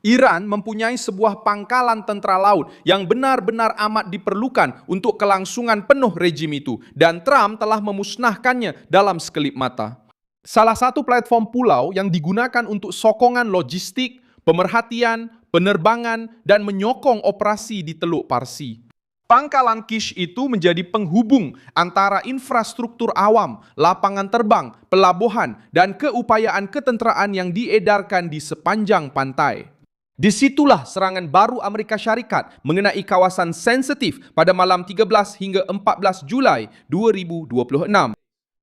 Iran mempunyai sebuah pangkalan tentera laut yang benar-benar amat diperlukan untuk kelangsungan penuh rejim itu, dan Trump telah memusnahkannya dalam sekelip mata. Salah satu platform pulau yang digunakan untuk sokongan logistik, pemerhatian, penerbangan, dan menyokong operasi di Teluk Parsi. Pangkalan Kish itu menjadi penghubung antara infrastruktur awam, lapangan terbang, pelabuhan, dan keupayaan ketenteraan yang diedarkan di sepanjang pantai. Disitulah serangan baru Amerika Syarikat mengenai kawasan sensitif pada malam 13 hingga 14 Julai 2026.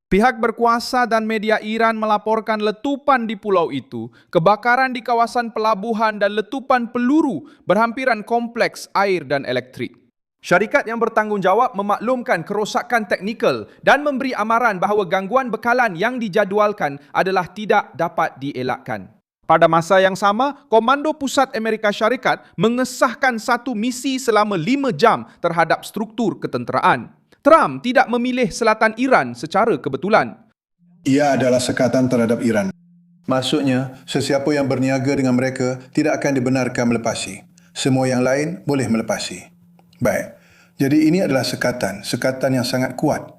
Pihak berkuasa dan media Iran melaporkan letupan di pulau itu, kebakaran di kawasan pelabuhan dan letupan peluru berhampiran kompleks air dan elektrik. Syarikat yang bertanggungjawab memaklumkan kerosakan teknikal dan memberi amaran bahawa gangguan bekalan yang dijadualkan adalah tidak dapat dielakkan. Pada masa yang sama, Komando Pusat Amerika Syarikat mengesahkan satu misi selama 5 jam terhadap struktur ketenteraan. Trump tidak memilih selatan Iran secara kebetulan. Ia adalah sekatan terhadap Iran. Maksudnya, sesiapa yang berniaga dengan mereka tidak akan dibenarkan melepasi. Semua yang lain boleh melepasi. Baik, jadi ini adalah sekatan yang sangat kuat.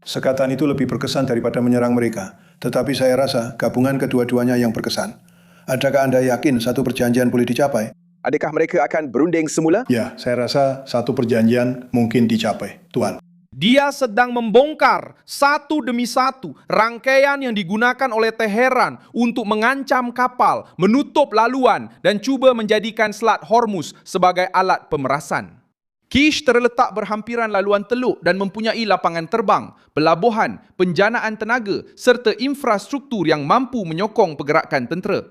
Sekatan itu lebih berkesan daripada menyerang mereka, tetapi saya rasa gabungan kedua-duanya yang berkesan. Adakah Anda yakin satu perjanjian boleh dicapai? Adakah mereka akan berunding semula? Ya, saya rasa satu perjanjian mungkin dicapai, Tuan. Dia sedang membongkar satu demi satu rangkaian yang digunakan oleh Teheran untuk mengancam kapal, menutup laluan dan cuba menjadikan Selat Hormuz sebagai alat pemerasan. Kish terletak berhampiran laluan teluk dan mempunyai lapangan terbang, pelabuhan, penjanaan tenaga serta infrastruktur yang mampu menyokong pergerakan tentera.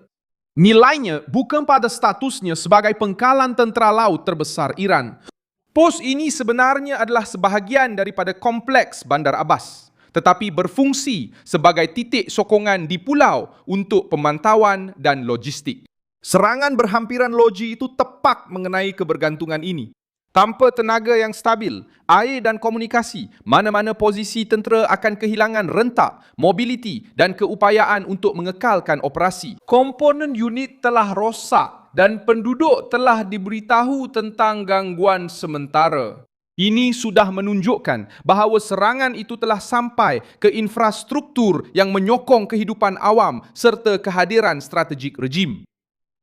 Nilainya bukan pada statusnya sebagai pangkalan tentera laut terbesar Iran. Pos ini sebenarnya adalah sebahagian daripada kompleks Bandar Abbas, tetapi berfungsi sebagai titik sokongan di pulau untuk pemantauan dan logistik. Serangan berhampiran loji itu tepat mengenai kebergantungan ini. Tanpa tenaga yang stabil, air dan komunikasi, mana-mana posisi tentera akan kehilangan rentak, mobiliti dan keupayaan untuk mengekalkan operasi. Komponen unit telah rosak dan penduduk telah diberitahu tentang gangguan sementara. Ini sudah menunjukkan bahawa serangan itu telah sampai ke infrastruktur yang menyokong kehidupan awam serta kehadiran strategik rejim.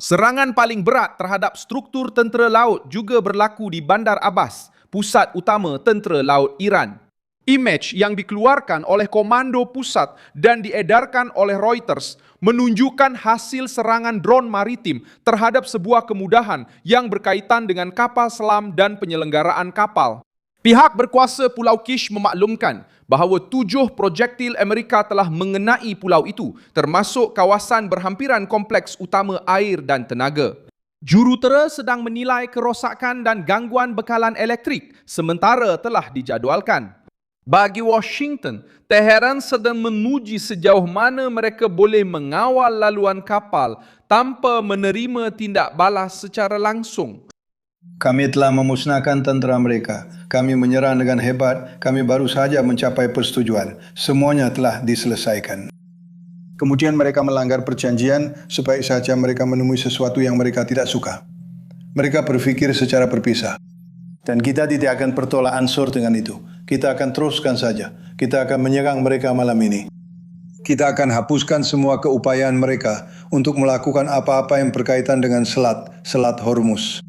Serangan paling berat terhadap struktur tentera laut juga berlaku di Bandar Abbas, pusat utama tentera laut Iran. Imej yang dikeluarkan oleh Komando Pusat dan diedarkan oleh Reuters menunjukkan hasil serangan drone maritim terhadap sebuah kemudahan yang berkaitan dengan kapal selam dan penyelenggaraan kapal. Pihak berkuasa Pulau Kish memaklumkan bahawa 7 projektil Amerika telah mengenai pulau itu, termasuk kawasan berhampiran kompleks utama air dan tenaga. Jurutera sedang menilai kerosakan dan gangguan bekalan elektrik sementara telah dijadualkan. Bagi Washington, Teheran sedang menguji sejauh mana mereka boleh mengawal laluan kapal tanpa menerima tindak balas secara langsung. Kami telah memusnahkan tentera mereka. Kami menyerang dengan hebat. Kami baru saja mencapai persetujuan. Semuanya telah diselesaikan. Kemudian mereka melanggar perjanjian, sebaik saja mereka menemui sesuatu yang mereka tidak suka. Mereka berpikir secara berpisah. Dan kita tidak akan bertolak ansur dengan itu. Kita akan teruskan saja. Kita akan menyerang mereka malam ini. Kita akan hapuskan semua keupayaan mereka untuk melakukan apa-apa yang berkaitan dengan Selat Hormuz.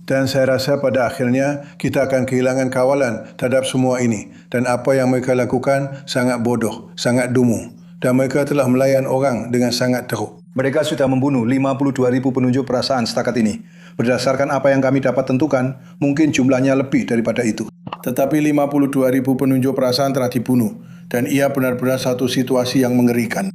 Dan saya rasa pada akhirnya kita akan kehilangan kawalan terhadap semua ini. Dan apa yang mereka lakukan sangat bodoh, sangat dungu. Dan mereka telah melayan orang dengan sangat teruk. Mereka sudah membunuh 52.000 penunjuk perasaan setakat ini. Berdasarkan apa yang kami dapat tentukan, mungkin jumlahnya lebih daripada itu. Tetapi 52.000 penunjuk perasaan telah dibunuh. Dan ia benar-benar satu situasi yang mengerikan.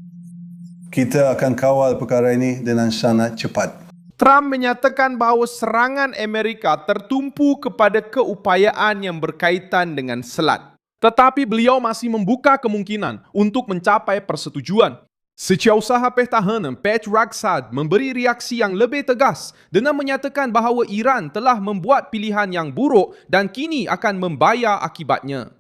Kita akan kawal perkara ini dengan sangat cepat. Trump menyatakan bahawa serangan Amerika tertumpu kepada keupayaan yang berkaitan dengan selat. Tetapi beliau masih membuka kemungkinan untuk mencapai persetujuan. Setiausaha Pertahanan Pat Raksad memberi reaksi yang lebih tegas dengan menyatakan bahawa Iran telah membuat pilihan yang buruk dan kini akan membayar akibatnya.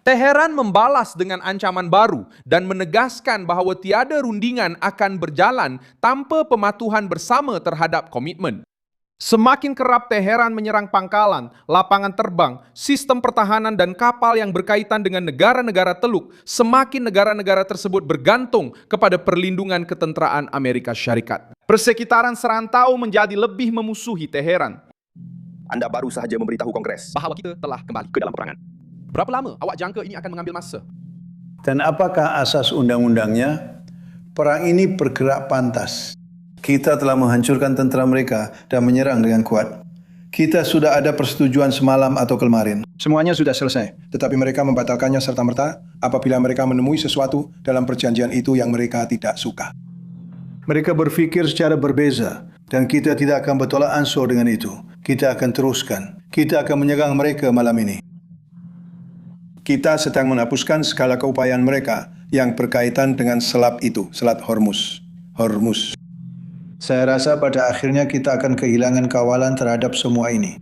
Teheran membalas dengan ancaman baru dan menegaskan bahawa tiada rundingan akan berjalan tanpa pematuhan bersama terhadap komitmen. Semakin kerap Teheran menyerang pangkalan, lapangan terbang, sistem pertahanan dan kapal yang berkaitan dengan negara-negara Teluk, semakin negara-negara tersebut bergantung kepada perlindungan ketenteraan Amerika Syarikat. Persekitaran serantau menjadi lebih memusuhi Teheran. Anda baru sahaja memberitahu Kongres Bahawa kita telah kembali ke dalam perangan. Berapa lama awak jangka ini akan mengambil masa? Dan apakah asas undang-undangnya? Perang ini bergerak pantas. Kita telah menghancurkan tentera mereka dan menyerang dengan kuat. Kita sudah ada persetujuan semalam atau kemarin. Semuanya sudah selesai, tetapi mereka membatalkannya serta-merta apabila mereka menemui sesuatu dalam perjanjian itu yang mereka tidak suka. Mereka berpikir secara berbeza, dan kita tidak akan bertolak ansur dengan itu. Kita akan teruskan. Kita akan menyerang mereka malam ini. Kita sedang menghapuskan segala keupayaan mereka yang berkaitan dengan selat itu, selat Hormuz. Saya rasa pada akhirnya kita akan kehilangan kawalan terhadap semua ini.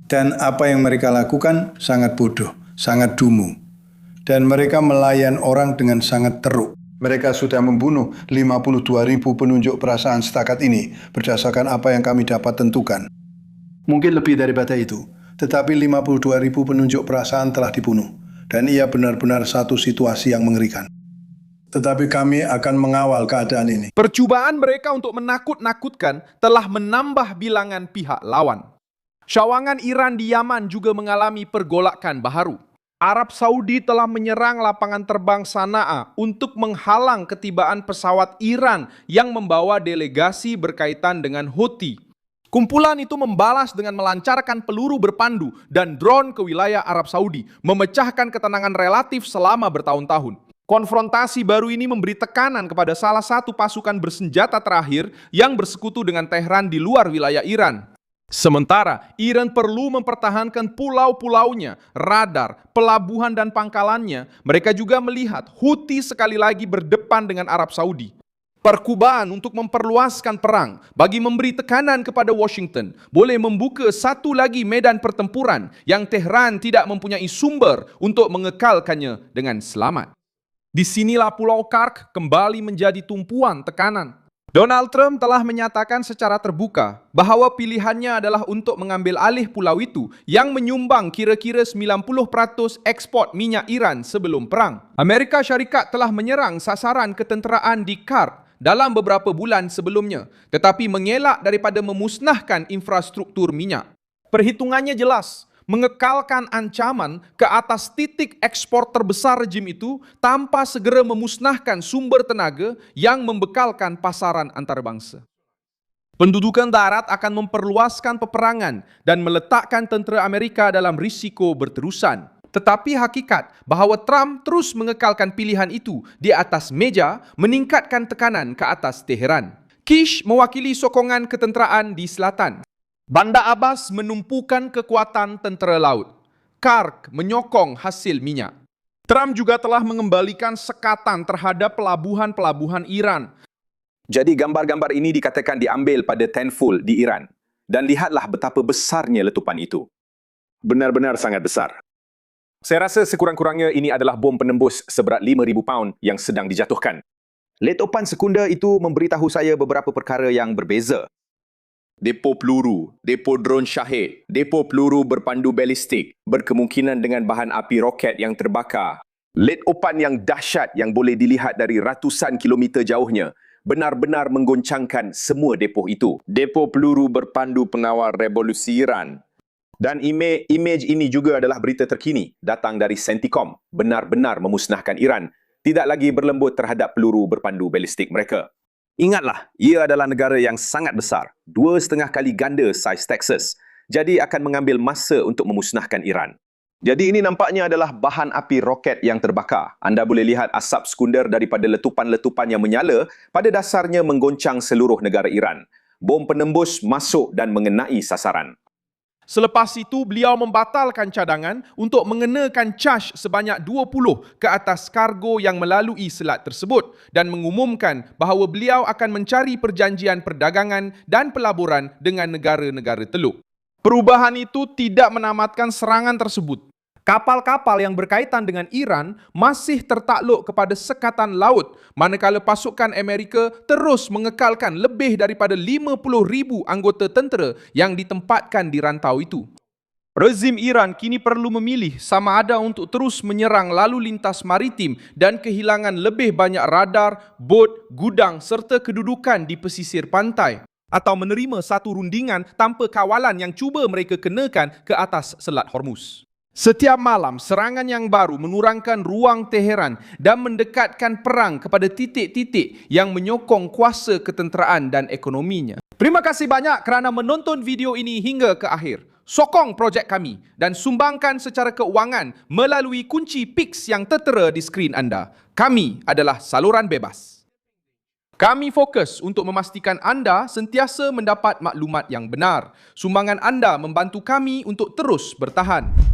Dan apa yang mereka lakukan sangat bodoh, sangat dungu. Dan mereka melayan orang dengan sangat teruk. Mereka sudah membunuh 52.000 penunjuk perasaan setakat ini berdasarkan apa yang kami dapat tentukan. Mungkin lebih daripada itu, tetapi 52.000 penunjuk perasaan telah dibunuh. Dan ia benar-benar satu situasi yang mengerikan. Tetapi kami akan mengawal keadaan ini. Percubaan mereka untuk menakut-nakutkan telah menambah bilangan pihak lawan. Syawangan Iran di Yaman juga mengalami pergolakan baharu. Arab Saudi telah menyerang lapangan terbang Sana'a untuk menghalang ketibaan pesawat Iran yang membawa delegasi berkaitan dengan Houthi. Kumpulan itu membalas dengan melancarkan peluru berpandu dan drone ke wilayah Arab Saudi, memecahkan ketenangan relatif selama bertahun-tahun. Konfrontasi baru ini memberi tekanan kepada salah satu pasukan bersenjata terakhir yang bersekutu dengan Tehran di luar wilayah Iran. Sementara, Iran perlu mempertahankan pulau-pulaunya, radar, pelabuhan dan pangkalannya. Mereka juga melihat Houthi sekali lagi berdepan dengan Arab Saudi. Percubaan untuk memperluaskan perang bagi memberi tekanan kepada Washington boleh membuka satu lagi medan pertempuran yang Tehran tidak mempunyai sumber untuk mengekalkannya dengan selamat. Di sinilah Pulau Kark kembali menjadi tumpuan tekanan. Donald Trump telah menyatakan secara terbuka bahawa pilihannya adalah untuk mengambil alih pulau itu yang menyumbang kira-kira 90% ekspor minyak Iran sebelum perang. Amerika Syarikat telah menyerang sasaran ketenteraan di Kark dalam beberapa bulan sebelumnya, tetapi mengelak daripada memusnahkan infrastruktur minyak. Perhitungannya jelas, mengekalkan ancaman ke atas titik ekspor terbesar rejim itu tanpa segera memusnahkan sumber tenaga yang membekalkan pasaran antarabangsa. Pendudukan darat akan memperluaskan peperangan dan meletakkan tentera Amerika dalam risiko berterusan. Tetapi hakikat bahawa Trump terus mengekalkan pilihan itu di atas meja meningkatkan tekanan ke atas Teheran. Kish mewakili sokongan ketenteraan di selatan. Bandar Abbas menumpukan kekuatan tentera laut. Kark menyokong hasil minyak. Trump juga telah mengembalikan sekatan terhadap pelabuhan-pelabuhan Iran. Jadi gambar-gambar ini dikatakan diambil pada Tenful di Iran. Dan lihatlah betapa besarnya letupan itu. Benar-benar sangat besar. Saya rasa sekurang-kurangnya ini adalah bom penembus seberat 5,000 paun yang sedang dijatuhkan. Letupan sekunder itu memberitahu saya beberapa perkara yang berbeza. Depo peluru, depo drone Shahid, depo peluru berpandu balistik, berkemungkinan dengan bahan api roket yang terbakar. Letupan yang dahsyat yang boleh dilihat dari ratusan kilometer jauhnya, benar-benar menggoncangkan semua depo itu. Depo peluru berpandu pengawal revolusi Iran. Dan imej ini juga adalah berita terkini datang dari Centicom, benar-benar memusnahkan Iran, tidak lagi berlembut terhadap peluru berpandu balistik mereka. Ingatlah, ia adalah negara yang sangat besar, 2,5 kali ganda saiz Texas, jadi akan mengambil masa untuk memusnahkan Iran. Jadi ini nampaknya adalah bahan api roket yang terbakar. Anda boleh lihat asap sekunder daripada letupan-letupan yang menyala pada dasarnya menggoncang seluruh negara Iran. Bom penembus masuk dan mengenai sasaran. Selepas itu, beliau membatalkan cadangan untuk mengenakan caj sebanyak 20 ke atas kargo yang melalui selat tersebut dan mengumumkan bahawa beliau akan mencari perjanjian perdagangan dan pelaburan dengan negara-negara Teluk. Perubahan itu tidak menamatkan serangan tersebut. Kapal-kapal yang berkaitan dengan Iran masih tertakluk kepada sekatan laut, manakala pasukan Amerika terus mengekalkan lebih daripada 50,000 anggota tentera yang ditempatkan di rantau itu. Rezim Iran kini perlu memilih sama ada untuk terus menyerang lalu lintas maritim dan kehilangan lebih banyak radar, bot, gudang serta kedudukan di pesisir pantai, atau menerima satu rundingan tanpa kawalan yang cuba mereka kenakan ke atas Selat Hormuz. Setiap malam, serangan yang baru mengurangkan ruang Teheran dan mendekatkan perang kepada titik-titik yang menyokong kuasa ketenteraan dan ekonominya. Terima kasih banyak kerana menonton video ini hingga ke akhir. Sokong projek kami dan sumbangkan secara keuangan melalui kunci Pix yang tertera di skrin anda. Kami adalah saluran bebas. Kami fokus untuk memastikan anda sentiasa mendapat maklumat yang benar. Sumbangan anda membantu kami untuk terus bertahan.